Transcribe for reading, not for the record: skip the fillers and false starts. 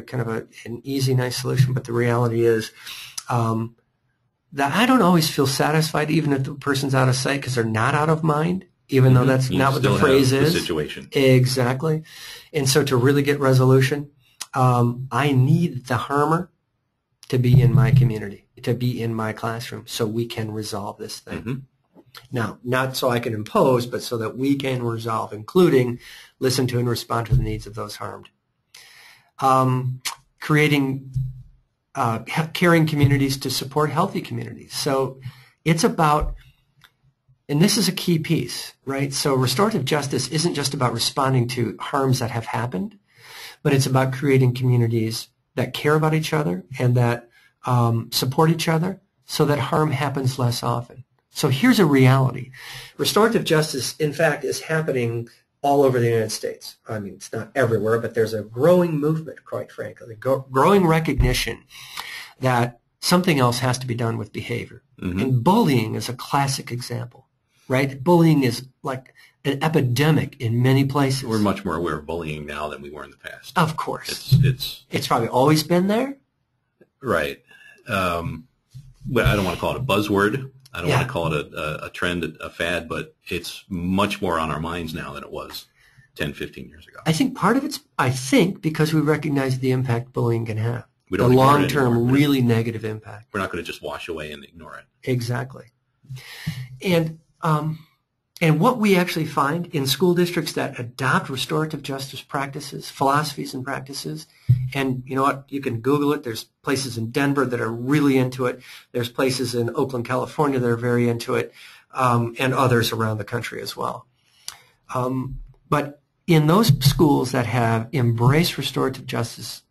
kind of an easy, nice solution, but the reality is that I don't always feel satisfied even if the person's out of sight because they're not out of mind, even though that's not what the phrase is. The situation. Exactly. And so to really get resolution, I need the harmer to be in my community, to be in my classroom so we can resolve this thing. Now, not so I can impose, but so that we can resolve, including listen to and respond to the needs of those harmed. Creating caring communities to support healthy communities. So it's about, and this is a key piece, right? So restorative justice isn't just about responding to harms that have happened, but it's about creating communities that care about each other and that support each other so that harm happens less often. So here's a reality. Restorative justice, in fact, is happening all over the United States. I mean, it's not everywhere, but there's a growing movement, quite frankly, growing recognition that something else has to be done with behavior. And bullying is a classic example, right? Bullying is like an epidemic in many places. We're much more aware of bullying now than we were in the past. Of course. It's probably always been there. Right. But I don't want to call it a buzzword. I don't want to call it a trend, a fad, but it's much more on our minds now than it was 10, 15 years ago. I think part of it's, because we recognize the impact bullying can have. We don't the long-term, really negative impact. We're not going to just wash away and ignore it. Exactly. And what we actually find in school districts that adopt restorative justice practices, philosophies and practices, and you know what, you can Google it. There's places in Denver that are really into it. There's places in Oakland, California that are very into it, and others around the country as well. But in those schools that have embraced restorative justice